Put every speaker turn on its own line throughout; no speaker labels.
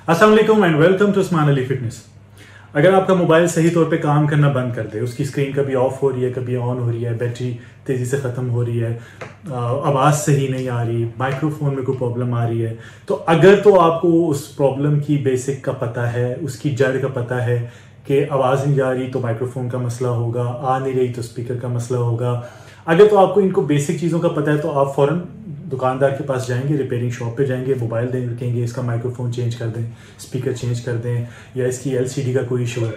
अस्सलाम वालेकुम and welcome to Usman Ali fitness. अगर आपका मोबाइल सही तौर पे काम करना बंद कर दे, उसकी स्क्रीन कभी ऑफ हो रही है, कभी ऑन हो रही है, बैटरी तेज़ी से ख़त्म हो रही है, आवाज़ सही नहीं आ रही, माइक्रोफोन में कोई प्रॉब्लम आ रही है, तो अगर तो आपको उस प्रॉब्लम की बेसिक का पता है, उसकी जड़ का पता है कि आवाज़ नहीं जा रही तो माइक्रोफोन का मसला होगा, आ नहीं रही तो स्पीकर का मसला होगा। अगर तो आपको इनको बेसिक चीज़ों का पता है तो आप फ़ौरन दुकानदार के पास जाएंगे, रिपेयरिंग शॉप पे जाएंगे, मोबाइल देंगे, इसका माइक्रोफोन चेंज कर दें, स्पीकर चेंज कर दें, या इसकी एलसीडी का कोई इशू है।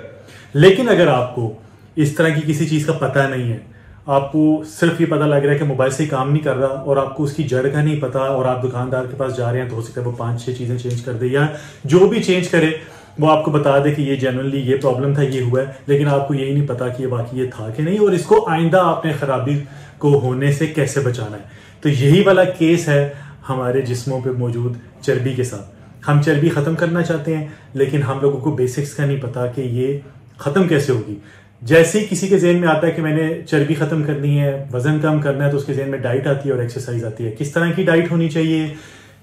लेकिन अगर आपको इस तरह की किसी चीज़ का पता नहीं है, आपको सिर्फ ये पता लग रहा है कि मोबाइल से काम नहीं कर रहा और आपको उसकी जड़ का नहीं पता और आप दुकानदार के पास जा रहे हैं, तो हो सकता है वो 5-6 चीज़ें चेंज कर दे, या जो भी चेंज करे वो आपको बता दे कि ये जेन्युइनली ये प्रॉब्लम था, ये हुआ है, लेकिन आपको यही नहीं पता कि ये बाकी ये था कि नहीं, और इसको आइंदा आपने खराबी को होने से कैसे बचाना है। तो यही वाला केस है हमारे जिस्मों पे मौजूद चर्बी के साथ। हम चर्बी ख़त्म करना चाहते हैं, लेकिन हम लोगों को बेसिक्स का नहीं पता कि ये ख़त्म कैसे होगी। जैसे ही किसी के जहन में आता है कि मैंने चर्बी ख़त्म करनी है, वज़न कम करना है, तो उसके जहन में डाइट आती है और एक्सरसाइज आती है। किस तरह की डाइट होनी चाहिए,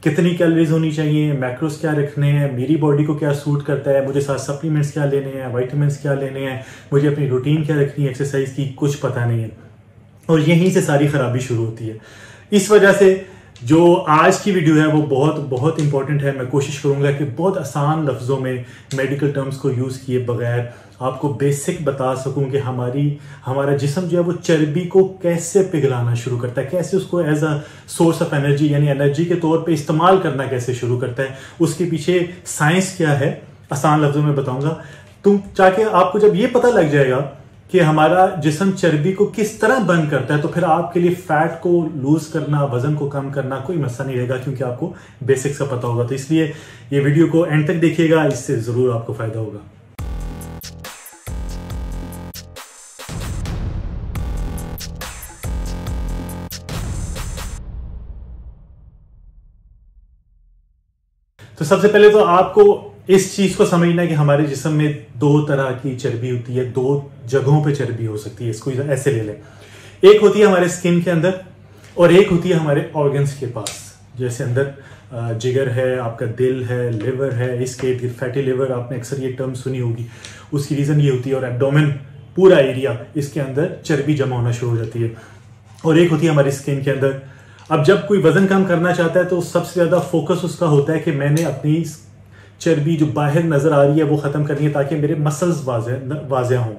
कितनी कैलोरीज होनी चाहिए, मैक्रोस क्या रखने हैं, मेरी बॉडी को क्या सूट करता है, मुझे साथ सप्लीमेंट्स क्या लेने हैं, वाइटामिन्स क्या लेने हैं, मुझे अपनी रूटीन क्या रखनी है एक्सरसाइज की, कुछ पता नहीं है। और यहीं से सारी खराबी शुरू होती है। इस वजह से जो आज की वीडियो है वो बहुत बहुत इंपॉर्टेंट है। मैं कोशिश करूंगा कि बहुत आसान लफ्ज़ों में, मेडिकल टर्म्स को यूज़ किए बगैर आपको बेसिक बता सकूं कि हमारा जिस्म जो है वो चर्बी को कैसे पिघलाना शुरू करता है, कैसे उसको as a source of energy यानी एनर्जी के तौर पे इस्तेमाल करना कैसे शुरू करता है, उसके पीछे साइंस क्या है आसान लफ्ज़ों में बताऊंगा। तुम चाहे आपको जब ये पता लग जाएगा कि हमारा जिस्म चर्बी को किस तरह बर्न करता है, तो फिर आपके लिए फैट को लूज करना, वजन को कम करना कोई मसला नहीं रहेगा, क्योंकि आपको बेसिक्स का पता होगा। तो इसलिए ये वीडियो को एंड तक देखिएगा, इससे जरूर आपको फायदा होगा। तो सबसे पहले तो आपको इस चीज को समझना है कि हमारे जिस्म में दो तरह की चर्बी होती है, दो जगहों पे चर्बी हो सकती है। इसको ऐसे ले लें, एक होती है हमारे स्किन के अंदर और एक होती है हमारे ऑर्गन्स के पास। जैसे अंदर जिगर है, आपका दिल है, लिवर है, इसके इर्द गिर्द फैटी लिवर, आपने अक्सर ये टर्म सुनी होगी। उसकी रीजन ये होती है, और एब्डोमेन पूरा एरिया, इसके अंदर चर्बी जमा होना शुरू हो जाती है। और एक होती है हमारी स्किन के अंदर। अब जब कोई वजन कम करना चाहता है तो सबसे ज्यादा फोकस उसका होता है कि मैंने अपनी चर्बी जो बाहर नजर आ रही है वो खत्म करनी है, ताकि मेरे मसल्स वाज़ेह हों।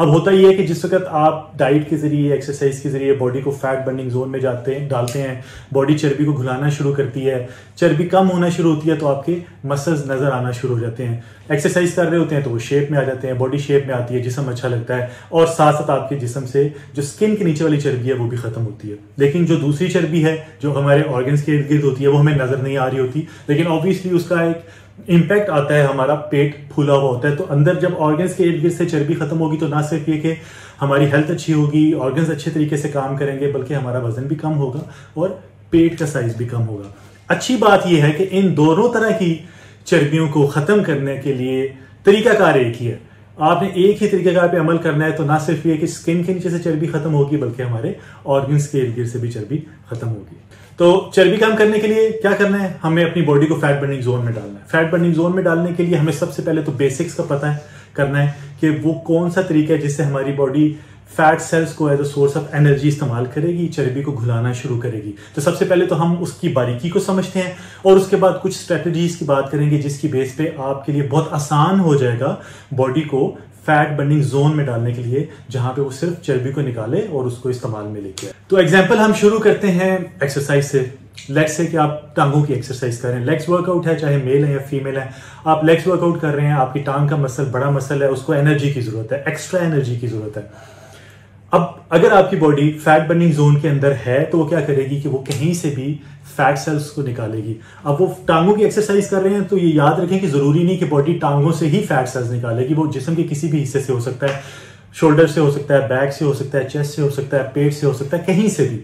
अब होता यह है कि जिस वक्त आप डाइट के जरिए, एक्सरसाइज के जरिए बॉडी को फैट बर्निंग जोन में डालते हैं, बॉडी चर्बी को घुलाना शुरू करती है, चर्बी कम होना शुरू होती है, तो आपके मसल्स नजर आना शुरू हो जाते हैं। एक्सरसाइज कर रहे होते हैं तो वो शेप में आ जाते हैं, बॉडी शेप में आती है, जिस्म अच्छा लगता है, और साथ साथ आपके जिस्म से जो स्किन के नीचे वाली चर्बी है वो भी खत्म होती है। लेकिन जो दूसरी चर्बी है जो हमारे ऑर्गन्स के इर्द गिर्द होती है वो हमें नजर नहीं आ रही होती, लेकिन ऑब्वियसली उसका एक इम्पैक्ट आता है। हमारा पेट फूला हुआ होता है, तो अंदर जब ऑर्गन्स के इर्द गिर्द से चर्बी खत्म होगी तो ना सिर्फ ये कि हमारी हेल्थ अच्छी होगी, ऑर्गन्स अच्छे तरीके से काम करेंगे, बल्कि हमारा वजन भी कम होगा और पेट का साइज भी कम होगा। अच्छी बात यह है कि इन दोनों तरह की चर्बियों को खत्म करने के लिए तरीकाकार एक ही है। आपने एक ही तरीकाकार पे अमल करना है, तो ना सिर्फ ये कि स्किन के नीचे से चर्बी खत्म होगी, बल्कि हमारे ऑर्गन्स के इर्द गिर्द से भी चर्बी खत्म होगी। तो चर्बी कम करने के लिए क्या करना है, हमें अपनी बॉडी को फैट बर्निंग जोन में डालना है। फैट बर्निंग जोन में डालने के लिए हमें सबसे पहले तो बेसिक्स का पता करना है कि वो कौन सा तरीका है जिससे हमारी बॉडी फैट सेल्स को as a source of energy इस्तेमाल करेगी, चर्बी को घुलाना शुरू करेगी। तो सबसे पहले तो हम उसकी बारीकी को समझते हैं, और उसके बाद कुछ स्ट्रेटजीज की बात करेंगे जिसकी बेस पे आपके लिए बहुत आसान हो जाएगा बॉडी को फैट बर्निंग जोन में डालने के लिए, जहां पे वो सिर्फ चर्बी को निकाले और उसको इस्तेमाल में लेके आए। तो एग्जांपल हम शुरू करते हैं एक्सरसाइज से। लेग्स से कि आप टांगों की एक्सरसाइज कर रहे हैं, लेग्स वर्कआउट है, चाहे मेल है या फीमेल है, आप लेग्स वर्कआउट कर रहे हैं, आपकी टांग का मसल बड़ा मसल है, उसको एनर्जी की जरूरत है, एक्स्ट्रा एनर्जी की जरूरत है। अब अगर आपकी बॉडी फैट बर्निंग जोन के अंदर है तो वो क्या करेगी कि वो कहीं से भी फैट सेल्स को निकालेगी। अब वो टांगों की एक्सरसाइज कर रहे हैं तो ये याद रखें कि जरूरी नहीं कि बॉडी टांगों से ही फैट सेल्स निकालेगी, वो जिस्म के किसी भी हिस्से से हो सकता है, शोल्डर से हो सकता है, बैक से हो सकता है, चेस्ट से हो सकता है, पेट से हो सकता है, कहीं से भी।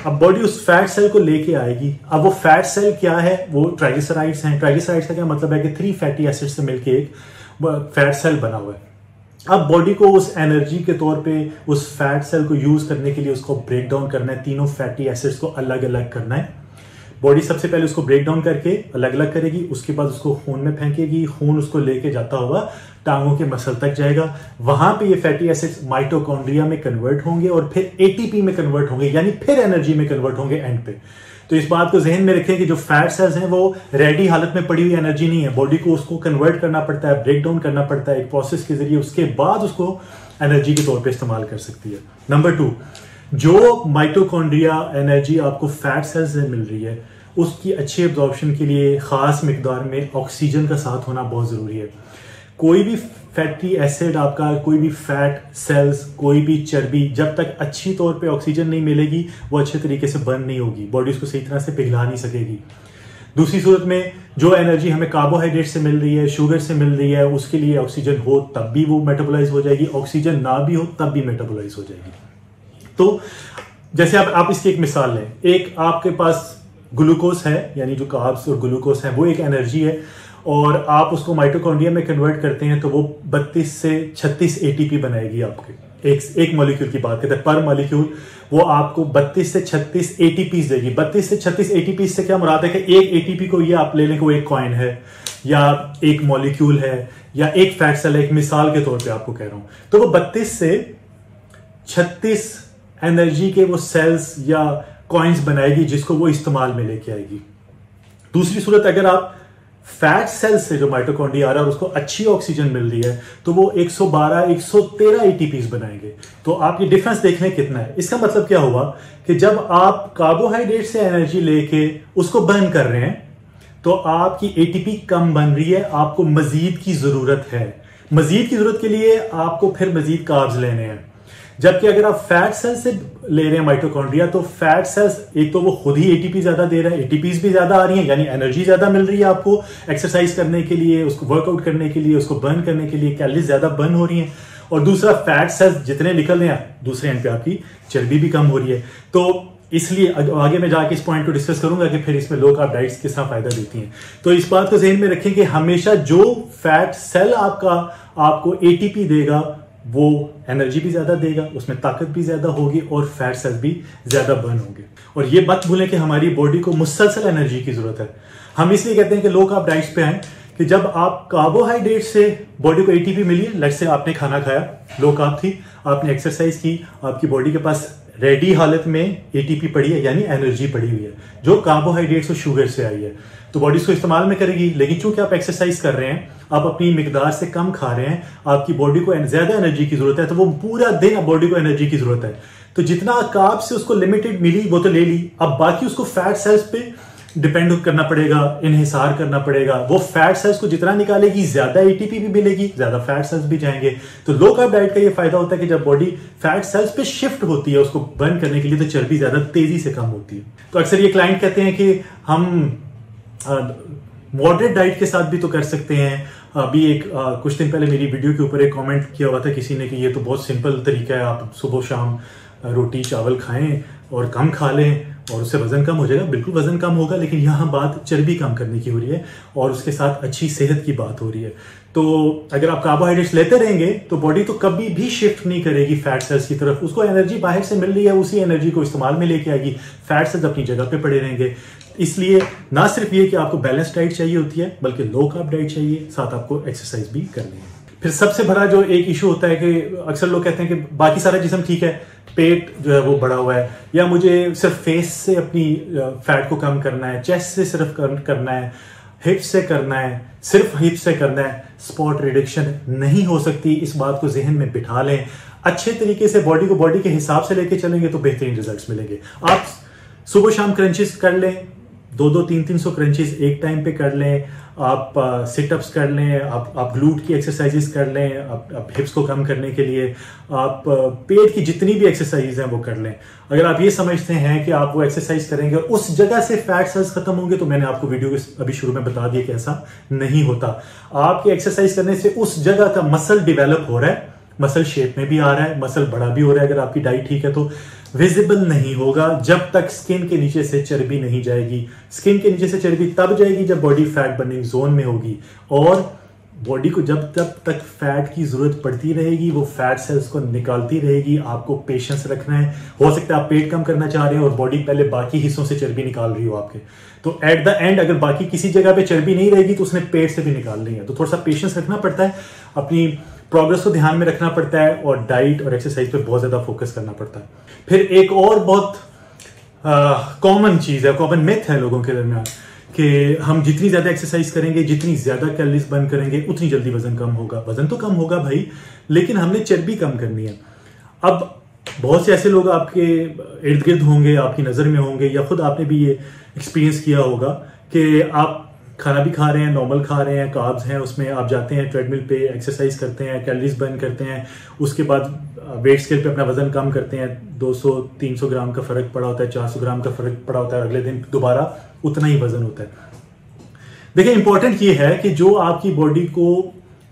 अब बॉडी उस फैट सेल को लेके आएगी। अब वो फैट सेल क्या है, वो ट्राइग्लिसराइड्स हैं। ट्राइग्लिसराइड्स का क्या मतलब है कि 3 फैटी एसिड से मिलकर एक फैट सेल बना हुआ है। अब बॉडी को उस एनर्जी के तौर पे उस फैट सेल को यूज करने के लिए उसको ब्रेक डाउन करना है, तीनों फैटी एसिड्स को अलग अलग करना है। बॉडी सबसे पहले उसको ब्रेक डाउन करके अलग अलग करेगी, उसके बाद उसको खून में फेंकेगी, खून उसको लेके जाता हुआ टांगों के मसल तक जाएगा, वहां पे ये फैटी एसिड्स माइटोकॉन्ड्रिया में कन्वर्ट होंगे और फिर एटीपी में कन्वर्ट होंगे, यानी फिर एनर्जी में कन्वर्ट होंगे एंड पे। तो इस बात को जहन में रखें कि जो फैट सेल्स हैं वो रेडी हालत में पड़ी हुई एनर्जी नहीं है, बॉडी को उसको कन्वर्ट करना पड़ता है, ब्रेक डाउन करना पड़ता है एक प्रोसेस के जरिए, उसके बाद उसको एनर्जी के तौर पे इस्तेमाल कर सकती है। नंबर 2, जो माइटोकॉन्ड्रिया एनर्जी आपको फैट सेल्स से मिल रही है उसकी अच्छी एब्जॉर्प्शन के लिए खास मिकदार में ऑक्सीजन का साथ होना बहुत जरूरी है। कोई भी फैटी एसिड आपका, कोई भी फैट सेल्स, कोई भी चर्बी जब तक अच्छी तौर पे ऑक्सीजन नहीं मिलेगी वो अच्छे तरीके से बर्न नहीं होगी, बॉडी उसको सही तरह से पिघला नहीं सकेगी। दूसरी सूरत में जो एनर्जी हमें कार्बोहाइड्रेट से मिल रही है, शुगर से मिल रही है, उसके लिए ऑक्सीजन हो तब भी वो मेटाबोलाइज हो जाएगी, ऑक्सीजन ना भी हो तब भी मेटाबोलाइज हो जाएगी। तो जैसे आप इसकी एक मिसाल लें, एक आपके पास ग्लूकोज है, यानी जो कार्ब्स और ग्लूकोज है वो एक एनर्जी है, और आप उसको माइटोकॉन्ड्रिया में कन्वर्ट करते हैं तो वो 32 से 36 एटीपी बनाएगी आपके एक मॉलिक्यूल की बात करते हैं, पर मॉलिक्यूल वो आपको 32 से 36 एटीपी देगी। 32 से 36 एटीपी से क्या मुराद है कि एक एटीपी को ये आप ले लें कि वो एक कॉइन है या एक मॉलिक्यूल है या एक फैट सेल है, एक मिसाल के तौर पे आपको कह रहा हूं। तो वो 32 से 36 एनर्जी के वो सेल्स या कॉइन्स बनाएगी जिसको वो इस्तेमाल में लेके आएगी। दूसरी सूरत, अगर आप फैट सेल्स से जो माइटोकॉन्ड्रिया आ रहा है उसको अच्छी ऑक्सीजन मिल रही है तो वो 112 113 एटीपीज बनाएंगे। तो आप ये डिफरेंस देख लें कितना है। इसका मतलब क्या हुआ कि जब आप कार्बोहाइड्रेट से एनर्जी लेके उसको बर्न कर रहे हैं तो आपकी एटीपी कम बन रही है, आपको मजीद की जरूरत है। मजीद की जरूरत के लिए आपको फिर मजीद कार्ब्स लेने हैं। जबकि अगर आप फैट सेल से ले रहे हैं माइटोकॉन्ड्रिया तो फैट सेल्स एक तो वो खुद ही एटीपी ज्यादा दे रहा है, एटीपीज भी ज्यादा आ रही हैं, यानी एनर्जी ज्यादा मिल रही है आपको एक्सरसाइज करने के लिए, उसको वर्कआउट करने के लिए, उसको बर्न करने के लिए, कैलोरीज ज्यादा बर्न हो रही हैं। और दूसरा, फैट सेल्स जितने निकल रहे हैं दूसरे एंड पे आपकी चर्बी भी कम हो रही है। तो इसलिए आगे मैं जाके इस पॉइंट को डिस्कस करूंगा कि फिर इसमें लो कार्ब डाइट्स किस तरह फायदा देती हैं। तो इस बात को ज़हन में रखें कि हमेशा जो फैट सेल आपको एटीपी देगा वो एनर्जी भी ज्यादा देगा, उसमें ताकत भी ज्यादा होगी और फैट सेल्स भी ज्यादा बर्न होंगे। और ये मत भूलें कि हमारी बॉडी को मुसलसल एनर्जी की जरूरत है। हम इसलिए कहते हैं कि लो कार्ब डाइट्स पे आए कि जब आप कार्बोहाइड्रेट से बॉडी को एटीपी मिली है, लेट्स से आपने खाना खाया, लो कार्ब थी, आपने एक्सरसाइज की, आपकी बॉडी के पास रेडी हालत में एटीपी पड़ी है, यानी एनर्जी पड़ी हुई है जो कार्बोहाइड्रेट्स और शुगर से आई है, तो बॉडी इसको इस्तेमाल में करेगी। लेकिन चूंकि आप एक्सरसाइज कर रहे हैं, आप अपनी मिकदार से कम खा रहे हैं, आपकी बॉडी को ज्यादा एनर्जी की जरूरत है, तो वो पूरा दिन बॉडी को एनर्जी की जरूरत है। तो जितना कार्ब से उसको लिमिटेड मिली वो तो ले ली, अब बाकी उसको फैट सेल्स पे डिपेंड करना पड़ेगा, इन्हिसार करना पड़ेगा। वो फैट सेल्स को जितना निकालेगी ज्यादा एटीपी भी मिलेगी, ज्यादा फैट सेल्स भी जाएंगे। तो लो कार्ब डाइट का ये फायदा होता है कि जब बॉडी फैट सेल्स पे शिफ्ट होती है उसको बर्न करने के लिए तो चर्बी ज्यादा तेजी से कम होती है। तो अक्सर ये क्लाइंट कहते हैं कि हम मॉडरेट डाइट के साथ भी तो कर सकते हैं। अभी कुछ दिन पहले मेरी वीडियो के ऊपर एक कमेंट किया हुआ था किसी ने कि ये तो बहुत सिंपल तरीका है, आप सुबह शाम रोटी चावल खाएं और कम खा लें और उससे वजन कम हो जाएगा। बिल्कुल वजन कम होगा, लेकिन यहाँ बात चर्बी कम करने की हो रही है और उसके साथ अच्छी सेहत की बात हो रही है। तो अगर आप कार्बोहाइड्रेट्स लेते रहेंगे तो बॉडी तो कभी भी शिफ्ट नहीं करेगी फैट सेल्स की तरफ, उसको एनर्जी बाहर से मिल रही है, उसी एनर्जी को इस्तेमाल में लेके आएगी, फैट सेल्स अपनी जगह पे पड़े रहेंगे। इसलिए ना सिर्फ ये कि आपको बैलेंस डाइट चाहिए होती है, बल्कि लो कार्ब डाइट चाहिए, साथ आपको एक्सरसाइज भी करनी है। फिर सबसे बड़ा जो एक इशू होता है कि अक्सर लोग कहते हैं कि बाकी सारा जिस्म ठीक है, पेट जो है वो बड़ा हुआ है, या मुझे सिर्फ फेस से अपनी फैट को कम करना है, चेस्ट से सिर्फ करना है, हिप्स से करना है, सिर्फ हिप्स से करना है, स्पॉट रिडक्शन नहीं हो सकती। इस बात को जहन में बिठा लें। अच्छे तरीके से बॉडी को बॉडी के हिसाब से लेके चलेंगे तो बेहतरीन रिजल्ट्स मिलेंगे। आप सुबह शाम क्रंचेस कर लें, 200 300 क्रंचेस एक टाइम पे कर लें, आप सिटअप्स कर लें, आप ग्लूट की एक्सरसाइजेस कर लें, आप हिप्स को कम करने के लिए आप पेट की जितनी भी एक्सरसाइज हैं वो कर लें। अगर आप ये समझते हैं कि आप वो एक्सरसाइज करेंगे और उस जगह से फैट सेल्स खत्म होंगे, तो मैंने आपको वीडियो के अभी शुरू में बता दिया कि ऐसा नहीं होता। आपके एक्सरसाइज करने से उस जगह का मसल डिवेलप हो रहा है, मसल शेप में भी आ रहा है, मसल बड़ा भी हो रहा है। अगर आपकी डाइट ठीक है तो विजिबल नहीं होगा जब तक स्किन के नीचे से चर्बी नहीं जाएगी। स्किन के नीचे से चर्बी तब जाएगी जब बॉडी फैट बर्निंग जोन में होगी, और बॉडी को जब तक फैट की जरूरत पड़ती रहेगी वो फैट सेल्स को निकालती रहेगी। आपको पेशेंस रखना है। हो सकता है आप पेट कम करना चाह रहे हैं और बॉडी पहले बाकी हिस्सों से चर्बी निकाल रही हो आपके, तो एट द एंड अगर बाकी किसी जगह पे चर्बी नहीं रहेगी तो उसने पेट से भी निकाल ली है। तो थोड़ा सा पेशेंस रखना पड़ता है, अपनी प्रोग्रेस को ध्यान में रखना पड़ता है और डाइट और एक्सरसाइज पे बहुत ज्यादा फोकस करना पड़ता है। फिर एक और बहुत कॉमन चीज है, कॉमन मिथ है लोगों के दरमियान कि हम जितनी ज्यादा एक्सरसाइज करेंगे, जितनी ज्यादा कैलोरीज बर्न करेंगे, उतनी जल्दी वजन कम होगा। वजन तो कम होगा भाई, लेकिन हमने चर्बी कम करनी है। अब बहुत से ऐसे लोग आपके इर्द गिर्द होंगे, आपकी नजर में होंगे, या खुद आपने भी ये एक्सपीरियंस किया होगा कि आप खाना भी खा रहे हैं, नॉर्मल खा रहे हैं, कार्ब्स हैं, उसमें आप जाते हैं ट्रेडमिल पे, एक्सरसाइज करते हैं, कैलोरीज बर्न करते हैं, उसके बाद वेट स्केल पे अपना वजन कम करते हैं, 200-300 ग्राम का फर्क पड़ा होता है, 400 ग्राम का फर्क पड़ा होता है, अगले दिन दोबारा उतना ही वजन होता है। देखिए इंपॉर्टेंट ये है कि जो आपकी बॉडी को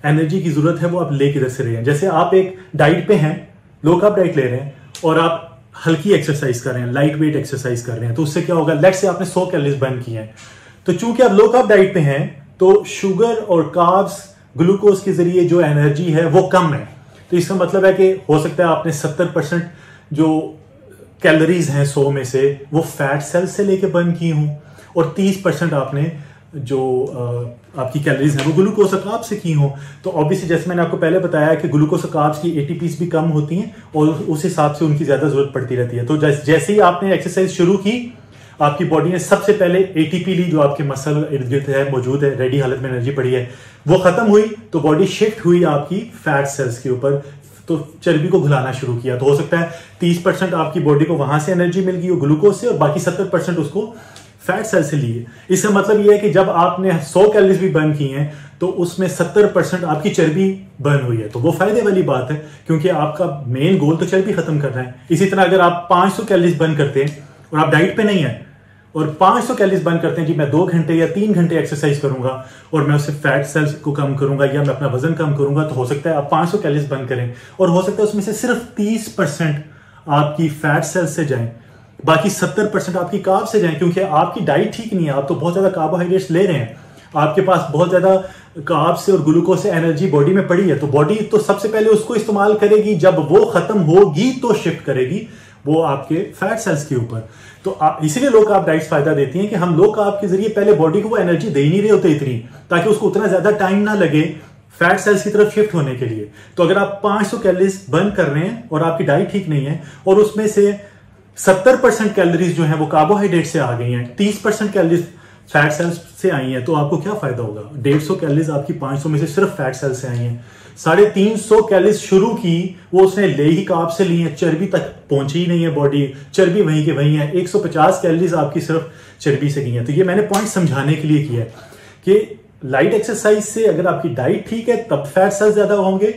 एनर्जी की जरूरत है वो आप ले किधर से रहे हैं। जैसे आप एक डाइट पे हैं, लो कार्ब डाइट ले रहे हैं और आप हल्की एक्सरसाइज कर रहे हैं, लाइट वेट एक्सरसाइज कर रहे हैं, तो उससे क्या होगा, लेट्स से आपने 100 कैलोरीज बर्न की हैं, तो चूंकि आप लो कार्ब डाइट पे हैं तो शुगर और कार्ब्स, ग्लूकोज के जरिए जो एनर्जी है वो कम है। तो इसका मतलब है कि हो सकता है आपने 70% जो कैलोरीज हैं 100 में से वो फैट सेल्स से लेके बर्न की हूं और 30% आपने जो आपकी कैलोरीज हैं वो ग्लूकोज और कार्ब्स से की हो। तो ऑब्वियसली जैसे मैंने आपको पहले बताया कि ग्लूकोज और कार्ब्स की एटीपीज भी कम होती हैं और उस हिसाब से उनकी ज्यादा जरूरत पड़ती रहती है। तो जैसे ही आपने एक्सरसाइज शुरू की, आपकी बॉडी ने सबसे पहले एटीपी ली, जो आपके मसल इर्द गिर्द है, मौजूद है, रेडी हालत में एनर्जी पड़ी है, वो खत्म हुई तो बॉडी शिफ्ट हुई आपकी फैट सेल्स के ऊपर, तो चर्बी को घुलाना शुरू किया। तो हो सकता है 30% आपकी बॉडी को वहां से एनर्जी मिल गई हो ग्लूकोज से और बाकी 70% उसको फैट सेल से लिए। इसका मतलब यह है कि जब आपने 100 कैलोरीज भी बर्न की हैं तो उसमें 70% आपकी चर्बी बर्न हुई है। तो वो फायदे वाली बात है, क्योंकि आपका मेन गोल तो चर्बी खत्म करना है। इसी तरह अगर आप 500 कैलोरीज बर्न करते हैं और आप डाइट पे नहीं है और 500 कैलोरीज बर्न करते हैं जी, मैं 2 घंटे या 3 घंटे एक्सरसाइज करूंगा और मैं उससे फैट सेल्स को कम करूंगा या मैं अपना वजन कम करूंगा, तो हो सकता है आप 500 कैलोरीज बर्न करें और हो सकता है उसमें से सिर्फ 30% आपकी फैट सेल्स से जाएं, बाकी 70% आपकी कार्ब से जाएं, क्योंकि आपकी डाइट ठीक नहीं है। आप तो बहुत ज्यादा कार्बोहाइड्रेट्स ले रहे हैं, आपके पास बहुत ज्यादा कार्ब से और ग्लूकोज से एनर्जी बॉडी में पड़ी है, तो बॉडी तो सबसे पहले उसको इस्तेमाल करेगी, जब वो खत्म होगी तो शिफ्ट करेगी वो आपके फैट सेल्स के ऊपर। तो इसीलिए लो कार्ब डाइट्स फायदा देती हैं कि हम लो कार्ब के जरिए पहले बॉडी को वो एनर्जी दे ही नहीं रहे होते इतनी, ताकि उसको उतना ज्यादा टाइम ना लगे फैट सेल्स की तरफ शिफ्ट होने के लिए। तो अगर आप 500 कैलोरीज बर्न कर रहे हैं और आपकी डाइट ठीक नहीं है और उसमें से 70% कैलोरीज जो है वो कार्बोहाइड्रेट से आ गई हैं, 30% कैलोरीज फैट सेल्स से आई हैं, तो आपको क्या फायदा होगा? 150 कैलोरीज आपकी 500 में से सिर्फ फैट सेल से आई हैं। 350 कैलोरीज शुरू की वो उसने ले ही कार्ब से ली है, चर्बी तक पहुंची ही नहीं है बॉडी, चर्बी वहीं के वहीं है। 150 कैलोरीज आपकी सिर्फ चर्बी से गई है। तो ये मैंने पॉइंट समझाने के लिए किया है कि लाइट एक्सरसाइज से अगर आपकी डाइट ठीक है तब फैट सेल्स ज्यादा होंगे।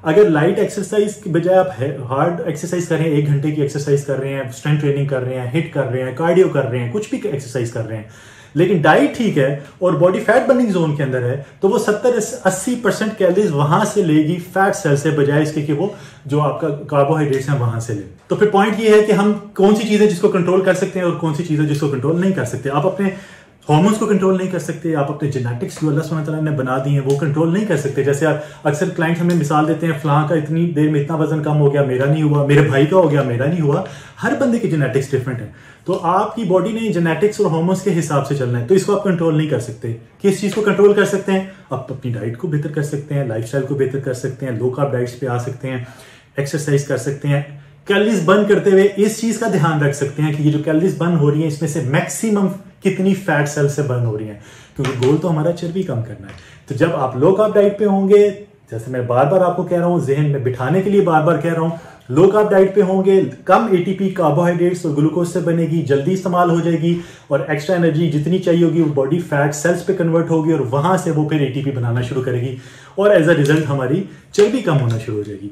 अगर लाइट एक्सरसाइज की बजाय आप हार्ड एक्सरसाइज कर रहे हैं, 1 घंटे की एक्सरसाइज कर रहे हैं, स्ट्रेंथ ट्रेनिंग कर रहे हैं, हिट कर रहे हैं, कार्डियो कर रहे हैं, कुछ भी एक्सरसाइज कर रहे हैं, लेकिन डाइट ठीक है और बॉडी फैट बर्निंग जोन के अंदर है, तो वो 70-80% कैलोरीज वहां से लेगी फैट सेल से, बजाय इसके कि वो जो आपका कार्बोहाइड्रेट्स हैं वहां से ले। तो फिर पॉइंट ये है कि हम कौन सी चीजें जिसको कंट्रोल कर सकते हैं और कौन सी चीजें जिसको कंट्रोल नहीं कर सकते। आप अपने हार्मोन्स को कंट्रोल नहीं कर सकते, आप अपने जेनेटिक्स जो अल्लाह सुब्हानहू व तआला ने बना दी हैं वो कंट्रोल नहीं कर सकते। जैसे अक्सर क्लाइंट हमें मिसाल देते हैं, फलां का इतनी देर में इतना वजन कम हो गया, मेरा नहीं हुआ, मेरे भाई का हो गया, मेरा नहीं हुआ। हर बंदे की जेनेटिक्स डिफरेंट है, तो आपकी बॉडी ने जेनेटिक्स और हार्मोन्स के हिसाब से चलना है, तो इसको आप कंट्रोल नहीं कर सकते। किस चीज को कंट्रोल कर सकते हैं? आप अपनी डाइट को बेहतर कर सकते हैं, लाइफस्टाइल को बेहतर कर सकते हैं, लो कार्ब डाइट्स पे आ सकते हैं, एक्सरसाइज कर सकते हैं, कैलोरीज बर्न करते हुए इस चीज का ध्यान रख सकते हैं कि ये जो कैलोरीज बर्न हो रही है इसमें से मैक्सिमम कितनी फैट सेल से बर्न हो रही है, क्योंकि गोल तो हमारा चर्बी कम करना है। तो जब आप लो कार्ब डाइट पे होंगे, जैसे मैं बार बार आपको कह रहा हूं, जहन में बिठाने के लिए बार बार कह रहा हूं, लो कार्ब डाइट पे होंगे, कम एटीपी कार्बोहाइड्रेट्स और ग्लूकोज से बनेगी, जल्दी इस्तेमाल हो जाएगी और एक्स्ट्रा एनर्जी जितनी चाहिए होगी वो बॉडी फैट सेल्स पे कन्वर्ट होगी और वहां से वो फिर एटीपी बनाना शुरू करेगी और एज अ रिजल्ट हमारी चर्बी कम होना शुरू हो जाएगी।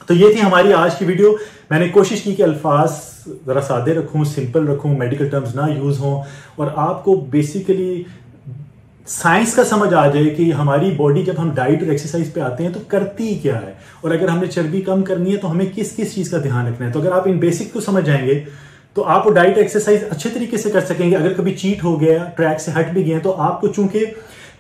तो ये थी हमारी आज की वीडियो। मैंने कोशिश की कि अल्फाज जरा सादे रखूं, सिंपल रखूं, मेडिकल टर्म्स ना यूज हों और आपको बेसिकली साइंस का समझ आ जाए कि हमारी बॉडी जब हम डाइट और एक्सरसाइज पे आते हैं तो करती क्या है, और अगर हमने चर्बी कम करनी है तो हमें किस किस चीज का ध्यान रखना है। तो अगर आप इन बेसिक को समझ जाएंगे तो आप डाइट एक्सरसाइज अच्छे तरीके से कर सकेंगे। अगर कभी चीट हो गया, ट्रैक से हट भी गए, तो आपको चूंकि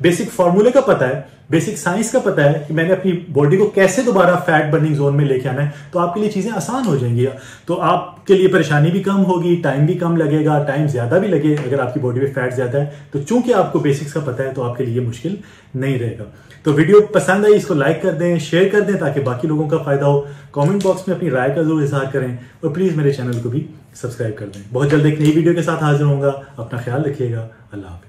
बेसिक फॉर्मूले का पता है, बेसिक साइंस का पता है कि मैंने अपनी बॉडी को कैसे दोबारा फैट बर्निंग जोन में लेके आना है, तो आपके लिए चीजें आसान हो जाएंगी। तो आपके लिए परेशानी भी कम होगी, टाइम भी कम लगेगा, टाइम ज्यादा भी लगे अगर आपकी बॉडी में फैट ज्यादा है। तो चूंकि आपको बेसिक्स का पता है तो आपके लिए मुश्किल नहीं रहेगा। तो वीडियो पसंद आई, इसको लाइक कर दें, शेयर कर दें ताकि बाकी लोगों का फायदा हो। कमेंट बॉक्स में अपनी राय का जरूर इजहार करें और प्लीज मेरे चैनल को भी सब्सक्राइब कर दें। बहुत जल्द एक नई वीडियो के साथ हाजिर होऊंगा। अपना ख्याल रखिएगा। अल्लाह हाफिज।